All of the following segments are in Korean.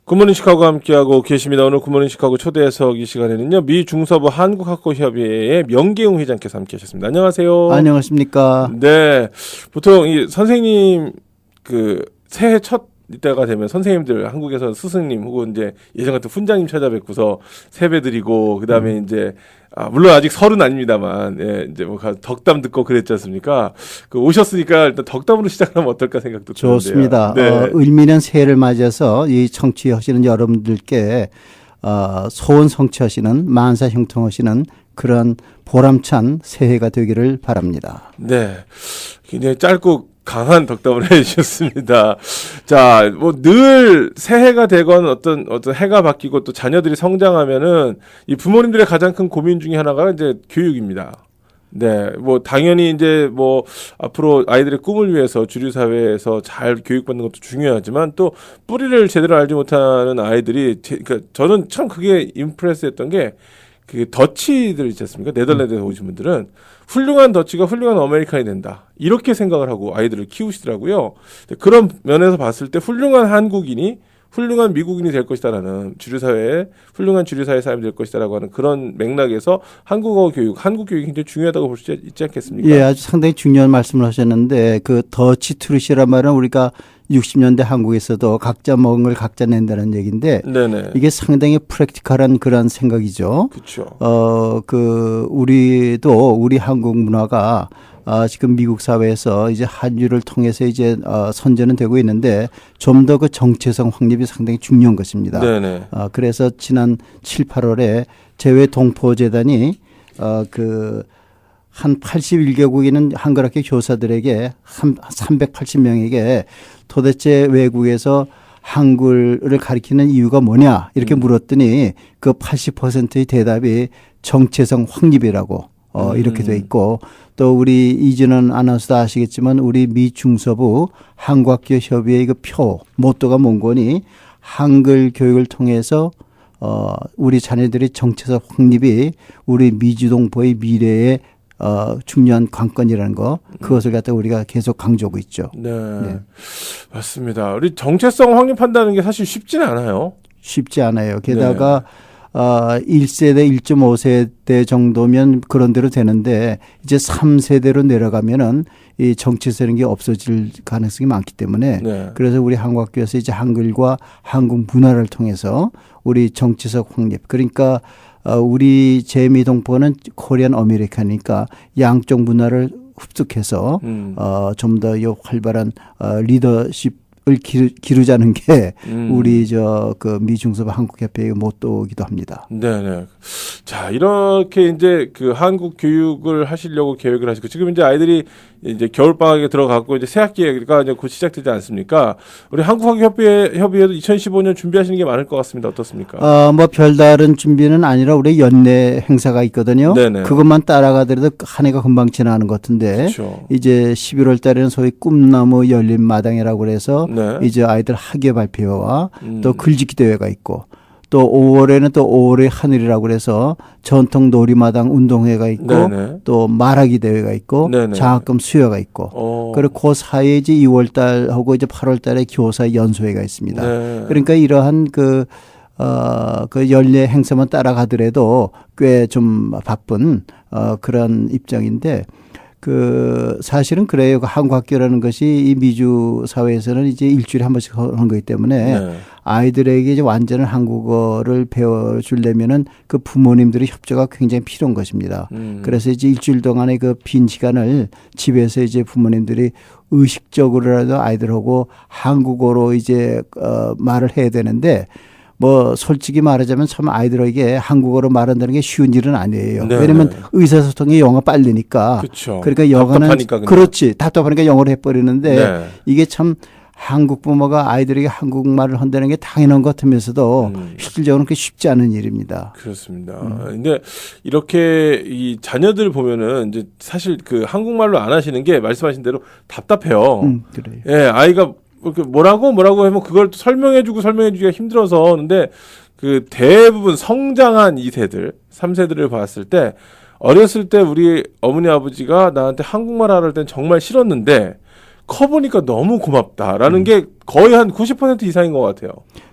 굿모닝 시카고 함께하고 계십니다. 오늘 굿모닝 시카고 초대 해석 이 시간에는요. 미 중서부 한국학교협의회의 명계웅 회장께서 함께하셨습니다. 안녕하세요. 안녕하십니까. 네, 보통 이 선생님 그 새해 첫 이때가 되면 선생님들 한국에서 스승님 혹은 이제 예전 같은 훈장님 찾아뵙고서 세배 드리고 그다음에 이제 물론 아직 설은 아닙니다만 이제 뭐 덕담 듣고 그랬지 않습니까? 그 오셨으니까 일단 덕담으로 시작하면 어떨까 생각도 드는데요. 좋습니다. 네. 을미년 새해를 맞이해서 이 청취하시는 여러분들께 소원 성취하시는 만사 형통하시는 그런 보람찬 새해가 되기를 바랍니다. 네, 굉장히 짧고 강한 덕담을 해주셨습니다. 자, 뭐 늘 새해가 되건 어떤 해가 바뀌고 또 자녀들이 성장하면은 이 부모님들의 가장 큰 고민 중에 하나가 이제 교육입니다. 네, 뭐 당연히 이제 뭐 앞으로 아이들의 꿈을 위해서 주류 사회에서 잘 교육받는 것도 중요하지만 또 뿌리를 제대로 알지 못하는 아이들이 그러니까 저는 참 그게 임프레스했던 게 그 더치들 있지 않습니까? 네덜란드에서 오신 분들은 훌륭한 더치가 훌륭한 아메리칸이 된다. 이렇게 생각을 하고 아이들을 키우시더라고요. 그런 면에서 봤을 때 훌륭한 한국인이 훌륭한 미국인이 될 것이다라는 주류사회에 훌륭한 주류사회 사람이 될 것이다라고 하는 그런 맥락에서 한국 교육이 굉장히 중요하다고 볼 수 있지 않겠습니까? 예, 아주 상당히 중요한 말씀을 하셨는데 그 더치 트루시란 말은 우리가 60년대 한국에서도 각자 먹은 걸 각자 낸다는 얘기인데 네네. 이게 상당히 프랙티컬한 그런 생각이죠. 그렇죠. 우리 한국 문화가 지금 미국 사회에서 이제 한류를 통해서 이제 선전은 되고 있는데 좀 더 그 정체성 확립이 상당히 중요한 것입니다. 네네. 그래서 지난 7, 8월에 재외동포재단이 한 81개국에 있는 한글학교 교사들에게 380명에게 도대체 외국에서 한글을 가리키는 이유가 뭐냐 이렇게 물었더니 그 80%의 대답이 정체성 확립이라고 이렇게 돼 있고 또 우리 이진원 아나운서도 아시겠지만 우리 미 중서부 한국학교 협의회 그 모토가 뭔거니 한글 교육을 통해서 우리 자녀들의 정체성 확립이 우리 미주동포의 미래의 중요한 관건이라는 거 그것을 갖다 우리가 계속 강조하고 있죠. 네. 맞습니다. 우리 정체성 확립한다는 게 사실 쉽지는 않아요. 쉽지 않아요. 게다가 1세대, 1.5세대 정도면 그런 대로 되는데 이제 3세대로 내려가면은 이 정체성이 없어질 가능성이 많기 때문에 그래서 우리 한국학교에서 이제 한글과 한국 문화를 통해서 우리 정체성 확립 그러니까 우리 재미동포는 코리안 아메리카니까 양쪽 문화를 흡수해서 좀 더 활발한 리더십을 기르자는 게 우리 그 미중서부 한국협회의 모토이기도 합니다. 네네. 자, 이렇게 이제 그 한국 교육을 하시려고 계획을 하시고 지금 이제 아이들이 이제 겨울방학에 들어갔고 이제 새학기가 이제 곧 시작되지 않습니까? 우리 한국학교협의회도 2015년 준비하시는 게 많을 것 같습니다. 어떻습니까? 뭐 별다른 준비는 아니라 우리 연내 행사가 있거든요. 네네. 그것만 따라가더라도 한 해가 금방 지나는 것 같은데 그렇죠. 이제 11월 달에는 소위 꿈나무 열린 마당이라고 그래서 네. 이제 아이들 학예 발표와 또 글짓기 대회가 있고 또 5월에는 또 5월의 하늘이라고 그래서 전통 놀이마당 운동회가 있고 네네. 또 말하기 대회가 있고 네네. 장학금 수여가 있고 그리고 그 사이에 이제 2월 달하고 이제 8월 달에 교사 연수회가 있습니다. 네. 그러니까 이러한 그 연례 행사만 따라가더라도 꽤 좀 바쁜 그런 입장인데 사실은 그래요. 한국학교라는 것이 이 미주 사회에서는 이제 일주일에 한 번씩 하는 거기 때문에 아이들에게 이제 완전한 한국어를 배워주려면은 그 부모님들의 협조가 굉장히 필요한 것입니다. 그래서 이제 일주일 동안의 그 빈 시간을 집에서 이제 부모님들이 의식적으로라도 아이들하고 한국어로 이제 말을 해야 되는데 뭐 솔직히 말하자면 참 아이들에게 한국어로 말한다는 게 쉬운 일은 아니에요. 네. 왜냐하면 의사소통이 영어 빨리니까. 그렇죠. 그러니까 영어는 그렇지 답답하니까 영어로 해버리는데 이게 참 한국 부모가 아이들에게 한국말을 한다는 게 당연한 것 같으면서도 실질적으로는 그게 쉽지 않은 일입니다. 그렇습니다. 근데 이렇게 이 자녀들 보면은 이제 사실 그 한국말로 안 하시는 게 말씀하신 대로 답답해요. 그래요. 예, 아이가 뭐라고 하면 그걸 설명해주기가 힘들어서 근데 그 대부분 성장한 2세들, 3세들을 봤을 때 어렸을 때 우리 어머니 아버지가 나한테 한국말 하라 할 땐 정말 싫었는데 커보니까 너무 고맙다라는 게 거의 한 90% 이상인 것 같아요.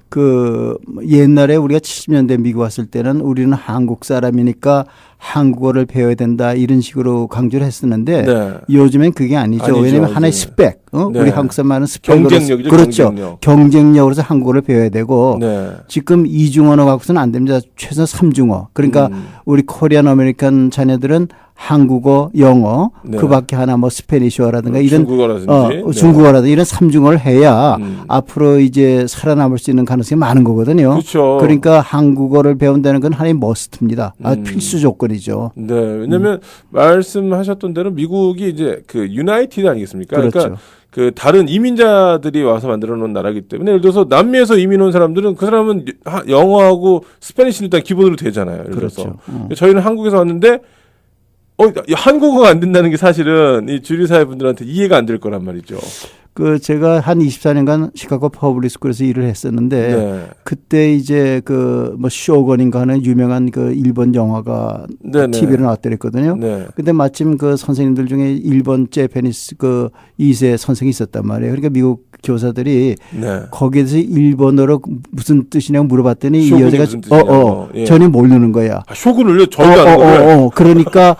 그 옛날에 우리가 70년대 미국 왔을 때는 우리는 한국 사람이니까 한국어를 배워야 된다 이런 식으로 강조를 했었는데 네. 요즘엔 그게 아니죠. 아니죠. 왜냐하면 하나의 네. 스펙, 네. 우리 한국 사람은 스펙 경쟁력이죠. 그렇죠. 경쟁력. 경쟁력으로서 한국어를 배워야 되고 네. 지금 이중언어 갖고서는 안 됩니다. 최소 3중어. 그러니까 우리 코리안 아메리칸 자녀들은 한국어, 영어, 네. 그 밖에 하나 뭐 스페니쉬어라든가 이런 중국어라든지 네. 중국어라든지 이런 3중어를 해야 앞으로 이제 살아남을 수 있는 가능성이 많은 거거든요. 그렇죠. 그러니까 한국어를 배운다는 건 하나의 머스트입니다. 필수 조건이죠. 네, 왜냐하면 말씀하셨던 대로 미국이 이제 그 유나이티드 아니겠습니까? 그렇죠. 그러니까 그 다른 이민자들이 와서 만들어 놓은 나라이기 때문에 예를 들어서 남미에서 이민 온 사람들은 그 사람은 영어하고 스페니쉬는 일단 기본으로 되잖아요. 예를 들어서. 그렇죠. 저희는 한국에서 왔는데 한국어가 안 된다는 게 사실은 이 주류사회 분들한테 이해가 안 될 거란 말이죠. 그 제가 한 24년간 시카고 퍼블릭 스쿨에서 일을 했었는데 네. 그때 이제 그 뭐 쇼건인가 하는 유명한 그 일본 영화가 네네. TV로 나왔더랬거든요. 네. 근데 마침 그 선생님들 중에 일본 제페니스 그 2세 선생이 있었단 말이에요. 그러니까 미국 교사들이 네. 거기에서 일본어로 무슨 뜻이냐고 물어봤더니 이 쇼군이 여자가 무슨 뜻이냐고. 예. 전혀 모르는 거야. 쇼군을요? 전혀 안 거예요. 그러니까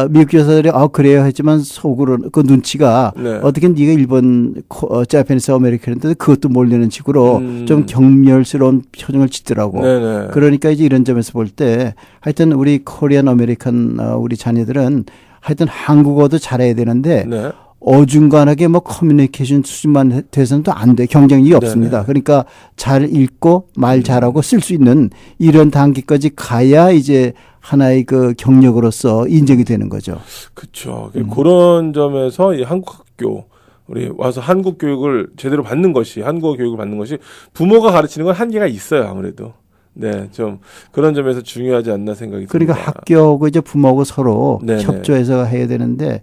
미국 교사들이 그래요 했지만 속으로 그 눈치가 네. 어떻게 네가 일본 자파니스 아메리칸인데 그것도 모르는 식으로 좀 경멸스러운 표정을 짓더라고. 네네. 그러니까 이제 이런 점에서 볼 때 하여튼 우리 코리안 아메리칸 우리 자녀들은 하여튼 한국어도 잘해야 되는데 네. 어중간하게 뭐 커뮤니케이션 수준만 돼서는 또 안 돼. 경쟁이 없습니다. 그러니까 잘 읽고 말 잘하고 쓸 수 있는 이런 단계까지 가야 이제 하나의 그 경력으로서 인정이 되는 거죠. 그렇죠. 그런 점에서 이 한국 학교 우리 와서 한국 교육을 제대로 받는 것이 한국어 교육을 받는 것이 부모가 가르치는 건 한계가 있어요. 아무래도. 네, 좀 그런 점에서 중요하지 않나 생각이 그러니까 듭니다. 학교하고 이제 부모하고 서로 네네. 협조해서 해야 되는데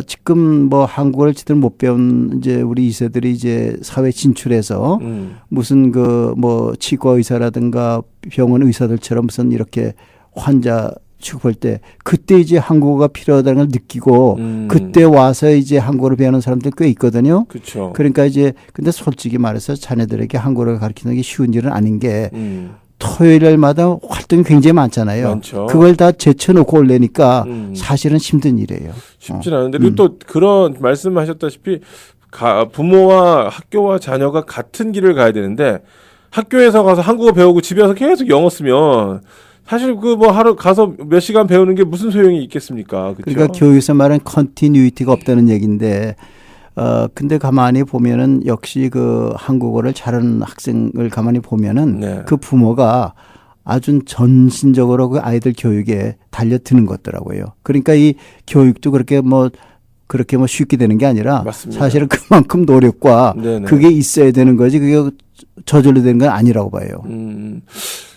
지금 뭐 한국어를 제대로 못 배운 이제 우리 2세들이 이제 사회 진출해서 무슨 그 뭐 치과 의사라든가 병원 의사들처럼 무슨 이렇게 환자 취급할 때 그때 이제 한국어가 필요하다는 걸 느끼고 그때 와서 이제 한국어를 배우는 사람들 꽤 있거든요. 그렇죠. 그러니까 이제 근데 솔직히 말해서 자녀들에게 한국어를 가르치는 게 쉬운 일은 아닌 게 토요일마다 활동이 굉장히 많잖아요. 많죠. 그걸 다 제쳐놓고 올래니까 사실은 힘든 일이에요. 쉽진 않은데 그리고 또 그런 말씀하셨다시피 부모와 학교와 자녀가 같은 길을 가야 되는데 학교에서 가서 한국어 배우고 집에 와서 계속 영어 쓰면 사실 그 뭐 하루 가서 몇 시간 배우는 게 무슨 소용이 있겠습니까? 그렇죠? 그러니까 교육에서 말하는 컨티뉴이티가 없다는 얘기인데 근데 가만히 보면은 역시 그 한국어를 잘하는 학생을 가만히 보면은 네. 그 부모가 아주 전신적으로 그 아이들 교육에 달려드는 것 같더라고요. 그러니까 이 교육도 그렇게 뭐 쉽게 되는 게 아니라 맞습니다. 사실은 그만큼 노력과 네네. 그게 있어야 되는 거지 그게 저절로 되는 건 아니라고 봐요.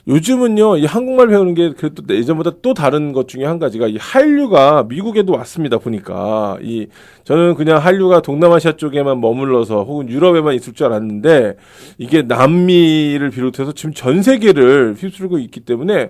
요즘은요, 이 한국말 배우는 게 그래도 예전보다 또 다른 것 중에 한 가지가 이 한류가 미국에도 왔습니다, 보니까. 저는 그냥 한류가 동남아시아 쪽에만 머물러서 혹은 유럽에만 있을 줄 알았는데 이게 남미를 비롯해서 지금 전 세계를 휩쓸고 있기 때문에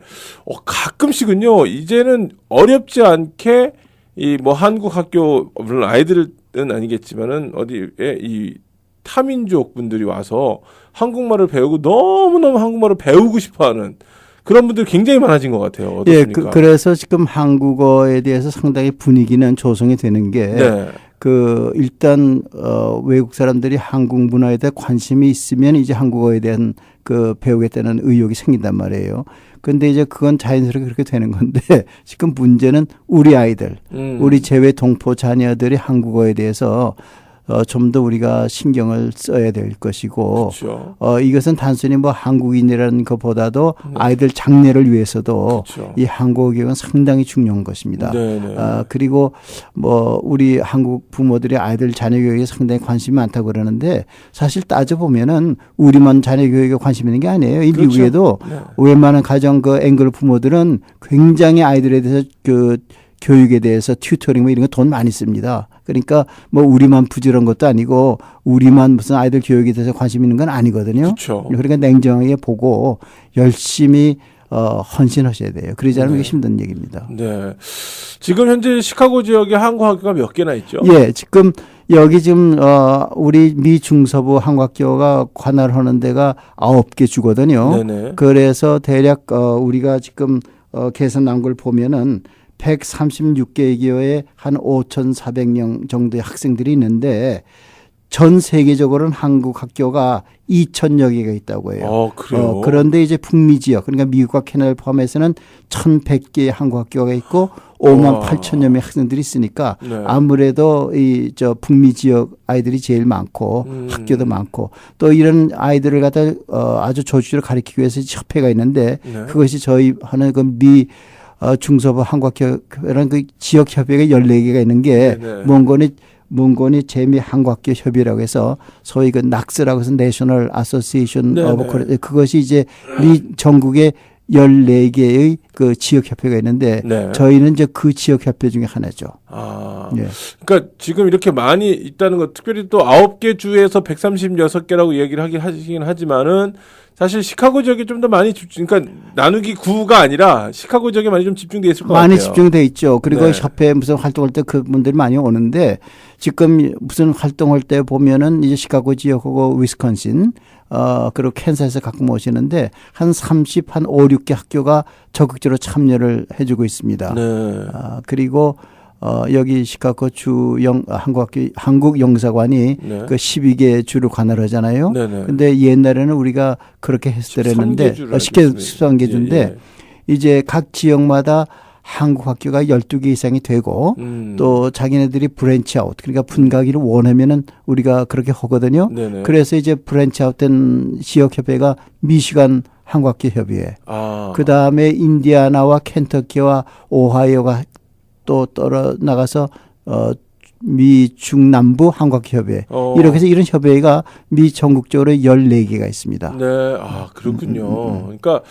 가끔씩은요, 이제는 어렵지 않게 이 뭐 한국 학교, 물론 아이들은 아니겠지만은 어디에 이 타민족 분들이 와서 한국말을 배우고 너무너무 한국말을 배우고 싶어하는 그런 분들이 굉장히 많아진 것 같아요. 어떻습니까? 그래서 지금 한국어에 대해서 상당히 분위기는 조성이 되는 게 네. 일단 외국 사람들이 한국 문화에 대해 관심이 있으면 이제 한국어에 대한 그 배우겠다는 의욕이 생긴단 말이에요. 그런데 이제 그건 자연스럽게 그렇게 되는 건데 지금 문제는 우리 아이들, 우리 재외 동포 자녀들이 한국어에 대해서 좀 더 우리가 신경을 써야 될 것이고 그렇죠. 이것은 단순히 뭐 한국인이라는 것보다도 아이들 장래를 위해서도 그렇죠. 이 한국어 교육은 상당히 중요한 것입니다. 네네. 그리고 뭐 우리 한국 부모들이 아이들 자녀 교육에 상당히 관심이 많다고 그러는데 사실 따져보면은 우리만 자녀 교육에 관심 있는 게 아니에요. 이 그렇죠. 미국에도 네. 웬만한 가정 그 앵글 부모들은 굉장히 아이들에 대해서 그 교육에 대해서 튜터링 뭐 이런 거 돈 많이 씁니다. 그러니까 뭐 우리만 부지런한 것도 아니고 우리만 무슨 아이들 교육에 대해서 관심 있는 건 아니거든요. 그렇죠. 그러니까 냉정하게 보고 열심히 헌신하셔야 돼요. 그러지 않으면 이게 힘든 얘기입니다. 네. 지금 현재 시카고 지역에 한국 학교가 몇 개나 있죠? 예, 지금 여기 지금 우리 미 중서부 한국학교가 관할하는 데가 9개 주거든요. 네네. 그래서 대략 우리가 지금 계산한 걸 보면은 136개 교에 한 5,400명 정도의 학생들이 있는데 전 세계적으로는 한국 학교가 2,000여 개가 있다고 해요. 그래요? 그런데 이제 북미 지역, 그러니까 미국과 캐나다를 포함해서는 1,100개의 한국 학교가 있고 5만 8천여 명의 학생들이 있으니까 네. 아무래도 북미 지역 아이들이 제일 많고 학교도 많고 또 이런 아이들을 갖다 아주 조직으로 가르치기 위해서 협회가 있는데 네. 그것이 저희 하는 그 미 중서부 한국학교라는 그 지역 협회가 14개가 있는 게 네네. 몽곤이 재미 한국학교 협의라고 해서 소위 그 낙스라고 해서 내셔널 아소시에이션 오브 그것이 이제 미 전국에 14개의 그 지역 협회가 있는데 네. 저희는 이제 그 지역 협회 중에 하나죠. 예. 그러니까 지금 이렇게 많이 있다는 거 특별히 또 9개 주에서 136개라고 얘기를 하긴 하지만은 사실 시카고 지역이 좀 더 많이 그러니까 나누기 9가 아니라 시카고 지역에 많이 좀 집중돼 있을 것 많이 같아요. 집중돼 있죠. 그리고 네. 협회 무슨 활동할 때 그분들이 많이 오는데 지금 무슨 활동할 때 보면은 이제 시카고 지역하고 위스콘신 그리고 캔사스에서 가끔 오시는데 한 5, 6개 학교가 적극적으로 참여를 해주고 있습니다. 네. 그리고 여기 시카고 한국 영사관이 네. 그 12개 주를 관할하잖아요. 네네. 근데 옛날에는 우리가 그렇게 했었는데 13개 주인데 예. 이제 각 지역마다 한국 학교가 12개 이상이 되고 또 자기네들이 브랜치 아웃 그러니까 분가기를 원하면은 우리가 그렇게 하거든요. 네네. 그래서 이제 브랜치 아웃된 지역 협회가 미시간 한국학교 협의회. 그다음에 인디아나와 켄터키와 오하이오가 또 떨어 나가서 미 중남부 한국학협회 이렇게 해서 이런 협회가 미 전국적으로 14개가 있습니다. 네, 그렇군요. 그러니까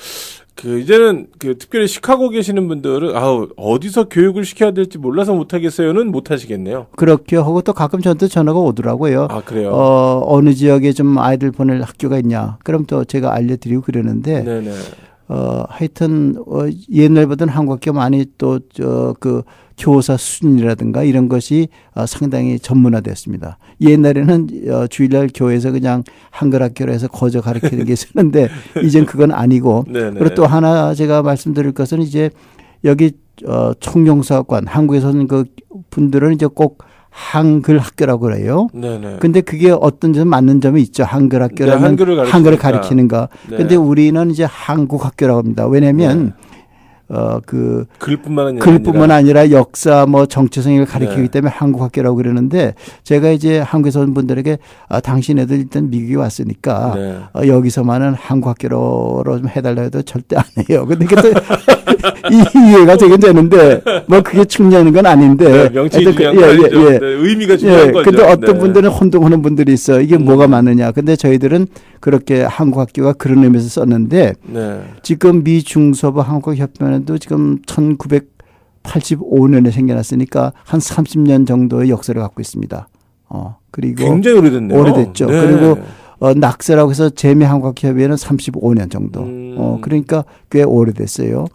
이제는 특별히 시카고 계시는 분들은 어디서 교육을 시켜야 될지 몰라서 못 하겠어요는 못 하시겠네요. 그렇게 하고 또 가끔 저한테 전화가 오더라고요. 그래요? 어느 지역에 좀 아이들 보낼 학교가 있냐? 그럼 또 제가 알려드리고 그러는데. 네네. 하여튼 옛날보다는 한국학교 많이 또 그 교사 수준이라든가 이런 것이 상당히 전문화됐습니다. 옛날에는 주일날 교회에서 그냥 한글 학교로 해서 거저 가르치는 게 있었는데 이젠 그건 아니고 네네. 그리고 또 하나 제가 말씀드릴 것은 이제 여기 총영사관 한국에서는 그 분들은 이제 꼭 한글 학교라고 그래요. 네네. 근데 그게 어떤 점 맞는 점이 있죠. 한글 학교라면 한글을 가르치는 거. 네. 근데 우리는 이제 한국 학교라고 합니다. 왜냐면 글뿐만 아니라 역사 정치성을 가르치기 때문에 한국 학교라고 그러는데 제가 이제 한국에서 온 분들에게 당신 애들 일단 미국에 왔으니까 여기서만은 한국 학교로 좀 해달라 해도 절대 안 해요. 근데 이해가 되긴 되는데 그게 중요한 건 아닌데 명칭이 중요한 거 아니죠. 네, 의미가 중요한 거죠. 근데 어떤 분들은 혼동하는 분들이 있어요. 이게 뭐가 맞느냐. 근데 저희들은 그렇게 한국 학교가 그런 의미에서 썼는데 지금 미 중서부 한국협회도 지금 1985년에 생겨났으니까 한 30년 정도의 역사를 갖고 있습니다. 그리고 굉장히 오래됐네요. 오래됐죠. 네. 그리고 낙서라고 해서 재미한국학협회는 35년 정도. 그러니까 꽤 오래됐어요.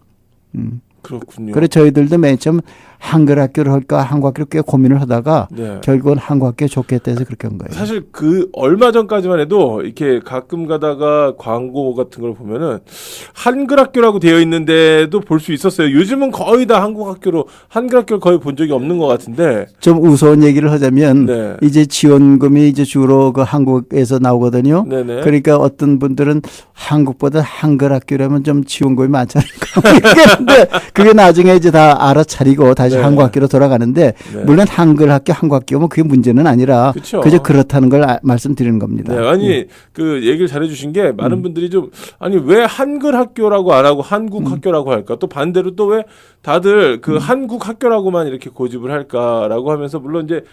그렇군요. 그래서 저희들도 맨 처음 한글 학교를 할까 한국 학교를 꽤 고민을 하다가 결국은 한국 학교에 좋겠다 해서 그렇게 한 거예요. 사실 얼마 전까지만 해도 이렇게 가끔 가다가 광고 같은 걸 보면은 한글 학교라고 되어 있는데도 볼 수 있었어요. 요즘은 거의 다 한국 학교로 한글 학교를 거의 본 적이 없는 것 같은데 좀 우스운 얘기를 하자면 이제 지원금이 이제 주로 그 한국에서 나오거든요. 네네. 그러니까 어떤 분들은 한국보다 한글 학교라면 좀 지원금이 많지 않을까. 근데 그게 나중에 이제 다 알아차리고 다시 한국 학교로 돌아가는데 물론 한글 학교, 한국 학교면 그게 문제는 아니라 그쵸. 그저 그렇다는 걸 말씀드리는 겁니다. 네, 아니 그 얘기를 잘해주신 게 많은 분들이 좀 왜 한글 학교라고 안 하고 한국 학교라고 할까? 또 반대로 또 왜 다들 한국 학교라고만 이렇게 고집을 할까라고 하면서 물론 이제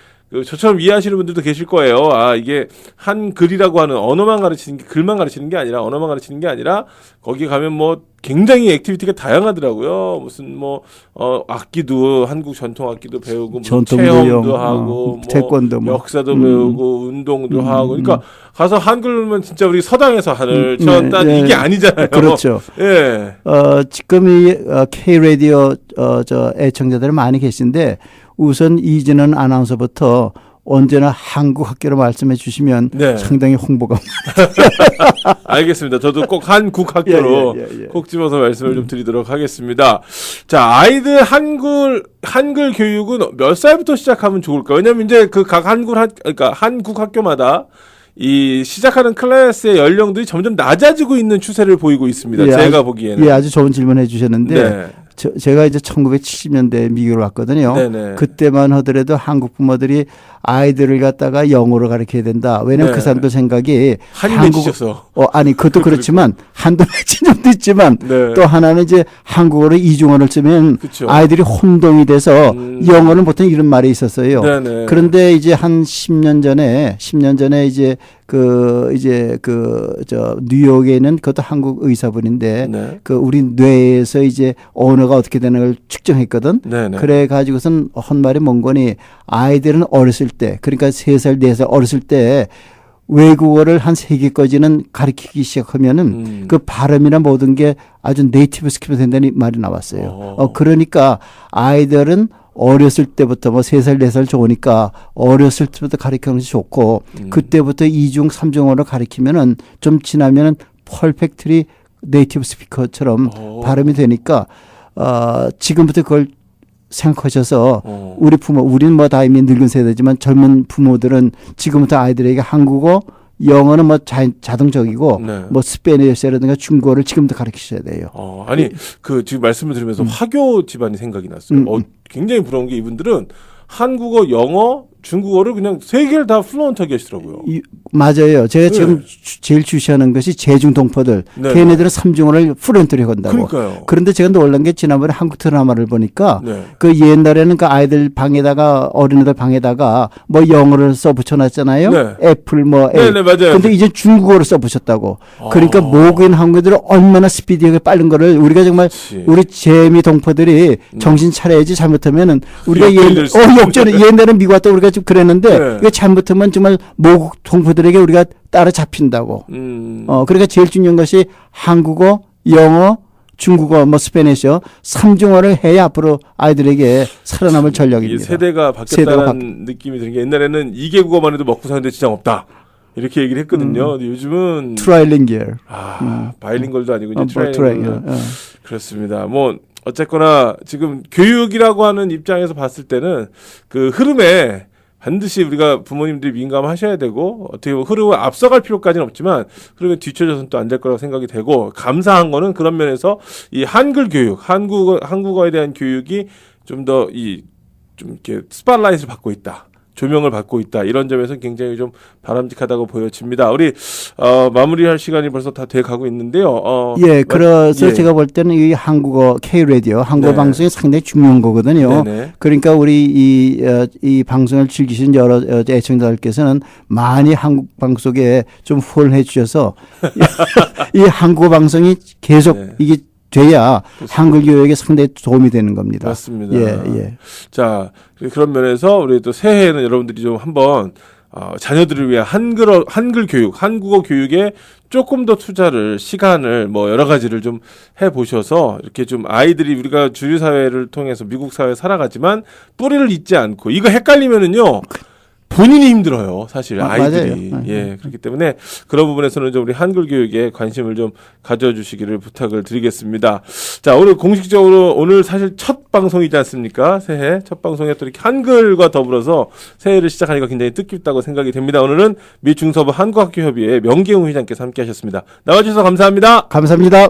저처럼 이해하시는 분들도 계실 거예요. 이게 한글이라고 하는 언어만 가르치는 게 글만 가르치는 게 아니라 언어만 가르치는 게 아니라 거기 가면 굉장히 액티비티가 다양하더라고요. 무슨 악기도 한국 전통 악기도 배우고 체험도 하고 태권도 역사도 배우고 운동도 하고 그러니까 가서 한글만 진짜 우리 서당에서 하늘 쳤다 이게 아니잖아요. 그렇죠. 예. 지금 이 K 라디오 애청자들이 많이 계신데 우선 이진원 아나운서부터 언제나 한국 학교로 말씀해 주시면 네. 상당히 홍보가 알겠습니다. 저도 꼭 한국 학교로 예. 꼭 집어서 말씀을 좀 드리도록 하겠습니다. 자, 아이들 한글 교육은 몇 살부터 시작하면 좋을까? 왜냐면 이제 그 각 그러니까 한국 학교마다 이 시작하는 클래스의 연령들이 점점 낮아지고 있는 추세를 보이고 있습니다. 제가 보기에는. 예, 아주 좋은 질문 해주셨는데 네. 제가 이제 1970년대에 미국을 왔거든요. 네네. 그때만 하더라도 한국 부모들이 아이들을 갖다가 영어로 가르쳐야 된다. 왜냐면 네. 그 사람들 생각이 한이 맺히셔서. 아니 그것도 그렇지만 한도 맺힌 점도 있지만 네. 또 하나는 이제 한국어로 이중어를 쓰면 그쵸. 아이들이 혼동이 돼서 영어는 보통 이런 말이 있었어요. 네네. 그런데 이제 한 10년 전에 이제 뉴욕에 있는 그것도 한국 의사분인데 네. 그 우리 뇌에서 이제 언어가 어떻게 되는 걸 측정했거든. 네네. 그래 가지고선 한 말이 뭔 거니 아이들은 어렸을 때 그러니까 3살, 4살 어렸을 때 외국어를 한 3개까지는 가르치기 시작하면은 그 발음이나 모든 게 아주 네이티브 스킬이 된다는 말이 나왔어요. 그러니까 아이들은 어렸을 때부터 뭐 3살, 4살 좋으니까 어렸을 때부터 가르치는 것이 좋고 그때부터 2중, 3중어로 가르치면은 좀 지나면은 퍼펙트리 네이티브 스피커처럼 발음이 되니까 지금부터 그걸 생각하셔서 우리 부모, 우리는 뭐 다 이미 늙은 세대지만 젊은 부모들은 지금부터 아이들에게 한국어, 영어는 뭐 자동적이고 네. 뭐 스페니쉬라든가 중국어를 지금부터 가르치셔야 돼요. 아니 그 지금 말씀을 들으면서 화교 집안이 생각이 났어요. 굉장히 부러운 게 이분들은 한국어, 영어, 중국어를 그냥 3개를 다 플루언트하게 하시더라고요. 맞아요. 제가 네. 지금 제일 주시하는 것이 제중동포들. 네. 걔네들은 3중어를 플루언트로 한다고. 그러니까요. 그런데 제가 놀란 게 지난번에 한국 드라마를 보니까 네. 그 옛날에는 그 아이들 방에다가 어린애들 방에다가 뭐 영어를 써붙여놨잖아요. 네. 애플 뭐 네, 맞아요. 근데 이제 중국어를 써붙였다고. 그러니까 모국인 한국인들은 얼마나 스피디하게 빠른 거를 우리가 정말 그치. 우리 재미 동포들이 정신 차려야지 잘못하면은 우리가 역전이 될수 있어요. 역전에 옛날에 미국 왔다 우리가 좀 그랬는데 네. 이거 잘못하면 정말 모국 동포들에게 우리가 따라잡힌다고. 그러니까 제일 중요한 것이 한국어, 영어, 중국어, 뭐 스페니쉬어 3중어를 해야 앞으로 아이들에게 살아남을 이 전략입니다. 세대가 바뀌었다는 느낌이 드는 게 옛날에는 2개 국어만 해도 먹고 사는데 지장 없다. 이렇게 얘기를 했거든요. 근데 요즘은 트라이링기얼. 바이링걸도 아니고 이제 트라이링걸. 트라이링. 그렇습니다. 뭐 어쨌거나 지금 교육이라고 하는 입장에서 봤을 때는 그 흐름에 반드시 우리가 부모님들이 민감하셔야 되고 어떻게 보면 흐름을 앞서갈 필요까지는 없지만 흐름에 뒤처져서는 또 안 될 거라고 생각이 되고 감사한 거는 그런 면에서 이 한글 교육, 한국어에 대한 교육이 좀 더 좀 이렇게 스팟라이트를 받고 있다. 조명을 받고 있다. 이런 점에서 굉장히 좀 바람직하다고 보여집니다. 우리 마무리할 시간이 벌써 다 돼 가고 있는데요. 그래서 예. 제가 볼 때는 이 한국어 K-라디오, 한국어 네. 방송이 상당히 중요한 거거든요. 네네. 그러니까 우리 이 방송을 즐기신 여러 애청자들께서는 많이 한국 방송에 좀 후원해 주셔서 이 한국어 방송이 계속 네. 이게 돼야 한글 교육에 상당히 도움이 되는 겁니다. 맞습니다. 예. 자, 그런 면에서 우리 또 새해에는 여러분들이 좀 한번 자녀들을 위한 한글 교육, 한국어 교육에 조금 더 투자를, 시간을 뭐 여러 가지를 좀 해보셔서 이렇게 좀 아이들이 우리가 주류 사회를 통해서 미국 사회에 살아가지만 뿌리를 잇지 않고 이거 헷갈리면은요. 본인이 힘들어요, 사실 아이들이. 맞아요. 예, 그렇기 때문에 그런 부분에서는 좀 우리 한글 교육에 관심을 좀 가져주시기를 부탁을 드리겠습니다. 자, 오늘 공식적으로 오늘 사실 첫 방송이지 않습니까? 새해 첫 방송에 또 이렇게 한글과 더불어서 새해를 시작하니까 굉장히 뜻깊다고 생각이 됩니다. 오늘은 미 중서부 한국학교협의회 명계웅 회장께서 함께하셨습니다. 나와주셔서 감사합니다. 감사합니다.